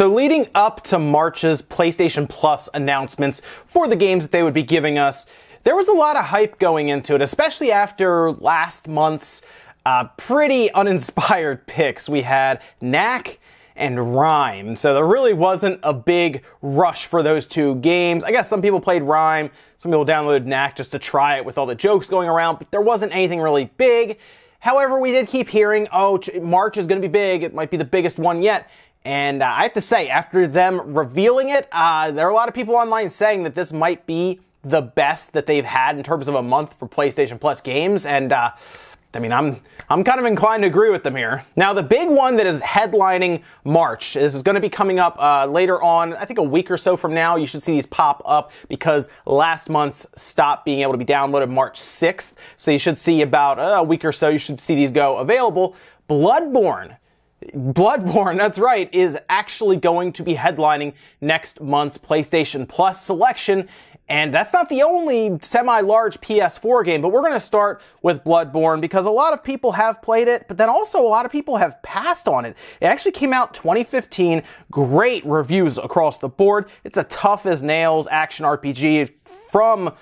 So leading up to March's PlayStation Plus announcements for the games that they would be giving us, there was a lot of hype going into it, especially after last month's pretty uninspired picks. We had Knack and Rime, so there really wasn't a big rush for those two games. I guess some people played Rime, some people downloaded Knack just to try it with all the jokes going around, but there wasn't anything really big. However, we did keep hearing, oh, March is going to be big, it might be the biggest one yet. And I have to say, after them revealing it, there are a lot of people online saying that this might be the best that they've had in terms of a month for PlayStation Plus games, and I mean, I'm kind of inclined to agree with them here. Now, the big one that is headlining March is going to be coming up later on, I think a week or so from now. You should see these pop up because last month's stopped being able to be downloaded March 6th. So you should see about a week or so, you should see these go available. Bloodborne, that's right, is actually going to be headlining next month's PlayStation Plus selection. And that's not the only semi-large PS4 game, but we're going to start with Bloodborne because a lot of people have played it, but then also a lot of people have passed on it. It actually came out 2015, great reviews across the board. It's a tough-as-nails action RPG from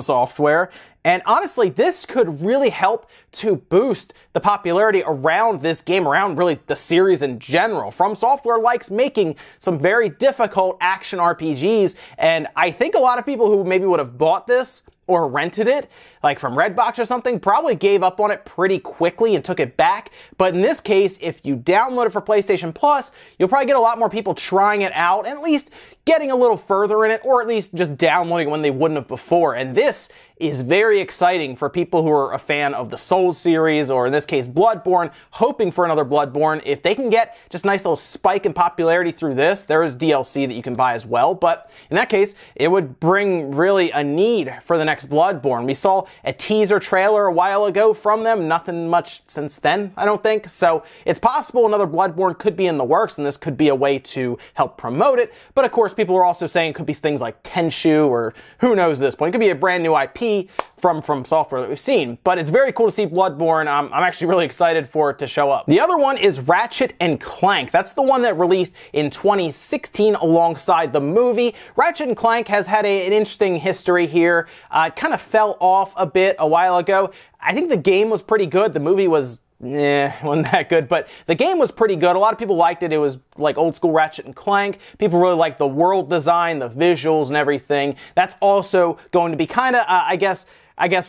Software. And honestly, this could really help to boost the popularity around this game, around really the series in general. From Software likes making some very difficult action RPGs, and I think a lot of people who maybe would have bought this or rented it, like from Redbox or something, probably gave up on it pretty quickly and took it back. But in this case, if you download it for PlayStation Plus, you'll probably get a lot more people trying it out, and at least getting a little further in it, or at least just downloading it when they wouldn't have before. And this is very exciting for people who are a fan of the Souls series, or in this case Bloodborne, hoping for another Bloodborne. If they can get just a nice little spike in popularity through this, there is DLC that you can buy as well, but in that case, it would bring really a need for the next Bloodborne. We saw a teaser trailer a while ago from them, nothing much since then, I don't think, so it's possible another Bloodborne could be in the works, and this could be a way to help promote it, but of course people are also saying it could be things like Tenchu, or who knows at this point. It could be a brand new IP from Software that we've seen, but it's very cool to see Bloodborne. I'm actually really excited for it to show up. The other one is Ratchet and Clank. That's the one that released in 2016 alongside the movie. Ratchet and Clank has had an interesting history here. It kind of fell off a bit a while ago. I think the game was pretty good. The movie wasn't that good, but the game was pretty good. A lot of people liked it. It was like old school Ratchet and Clank. People really liked the world design, the visuals and everything. That's also going to be kind of, I guess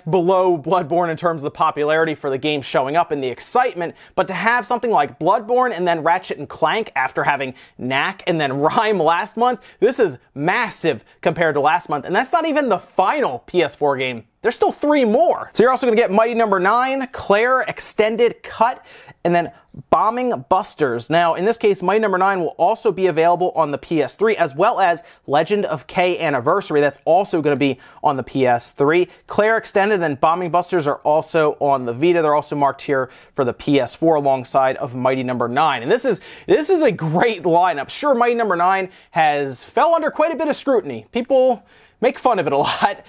below Bloodborne in terms of the popularity for the game showing up and the excitement, but to have something like Bloodborne and then Ratchet and Clank after having Knack and then Rime last month, this is massive compared to last month, and that's not even the final PS4 game. There's still 3 more. So you're also going to get Mighty No. 9, Claire Extended Cut, and then Bombing Busters. Now, in this case, Mighty No. 9 will also be available on the PS3, as well as Legend of K Anniversary. That's also going to be on the PS3. Claire Extended and Bombing Busters are also on the Vita. They're also marked here for the PS4 alongside of Mighty No. 9. And this is a great lineup. Sure, Mighty No. 9 has fell under quite a bit of scrutiny. People make fun of it a lot,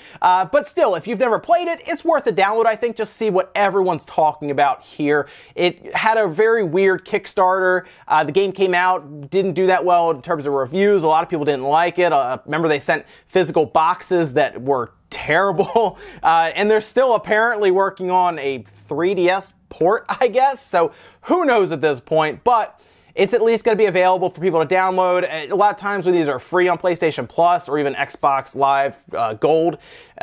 but still, if you've never played it, it's worth a download, I think, just see what everyone's talking about here. It had a very weird Kickstarter. The game came out, didn't do that well in terms of reviews. A lot of people didn't like it. Remember, they sent physical boxes that were terrible, and they're still apparently working on a 3DS port, I guess, so who knows at this point, but it's at least going to be available for people to download. A lot of times when these are free on PlayStation Plus or even Xbox Live Gold,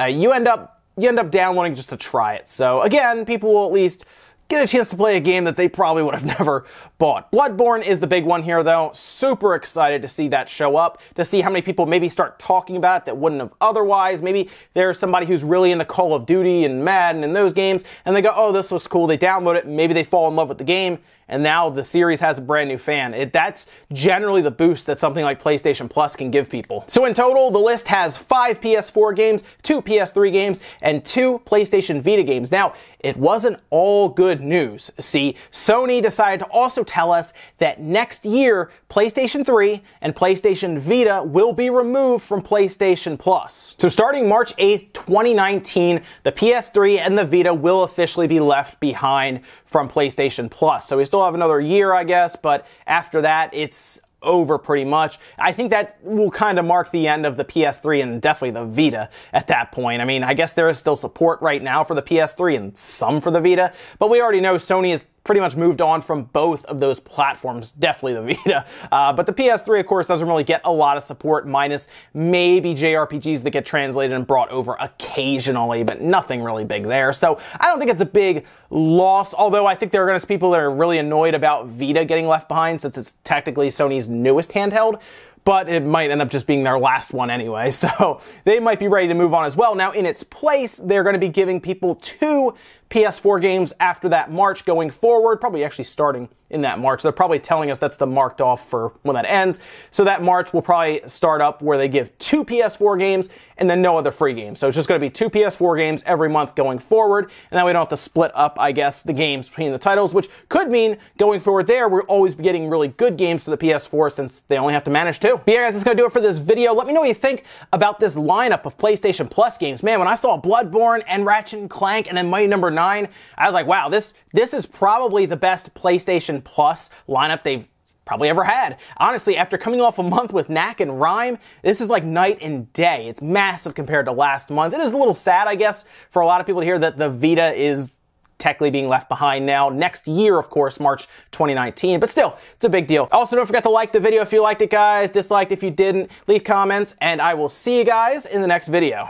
you end up downloading just to try it. So again, people will at least get a chance to play a game that they probably would have never bought. Bloodborne is the big one here, though. Super excited to see that show up, to see how many people maybe start talking about it that wouldn't have otherwise. Maybe there's somebody who's really into Call of Duty and Madden and those games, and they go, oh, this looks cool. They download it, maybe they fall in love with the game, and now the series has a brand new fan. That's generally the boost that something like PlayStation Plus can give people. So in total, the list has 5 PS4 games, 2 PS3 games, and 2 PlayStation Vita games. Now, it wasn't all good news. See, Sony decided to also tell us that next year, PlayStation 3 and PlayStation Vita will be removed from PlayStation Plus. So starting March 8th, 2019, the PS3 and the Vita will officially be left behind from PlayStation Plus. So we still have another year, I guess, but after that, it's over pretty much. I think that will kind of mark the end of the PS3 and definitely the Vita at that point. I mean, I guess there is still support right now for the PS3 and some for the Vita, but we already know Sony is pretty much moved on from both of those platforms, definitely the Vita. But the PS3, of course, doesn't really get a lot of support, minus maybe JRPGs that get translated and brought over occasionally, but nothing really big there. So I don't think it's a big loss, although I think there are going to be people that are really annoyed about Vita getting left behind since it's technically Sony's newest handheld. But it might end up just being their last one anyway, so they might be ready to move on as well. Now, in its place, they're going to be giving people 2 PS4 games after that March going forward, probably actually starting in that March. They're probably telling us that's the marked off for when that ends. So that March will probably start up where they give 2 PS4 games and then no other free games. So it's just going to be 2 PS4 games every month going forward, and then we don't have to split up, I guess, the games between the titles, which could mean going forward there, we'll always be getting really good games for the PS4 since they only have to manage 2. But yeah, guys, that's going to do it for this video. Let me know what you think about this lineup of PlayStation Plus games. Man, when I saw Bloodborne and Ratchet & Clank and then Mighty Number 9, I was like, wow, this is probably the best PlayStation Plus lineup they've probably ever had. Honestly, after coming off a month with Knack and Rhyme, this is like night and day. It's massive compared to last month. It is a little sad, I guess, for a lot of people to hear that the Vita is technically being left behind now. Next year, of course, March 2019. But still, it's a big deal. Also, don't forget to like the video if you liked it, guys. Disliked if you didn't. Leave comments, and I will see you guys in the next video.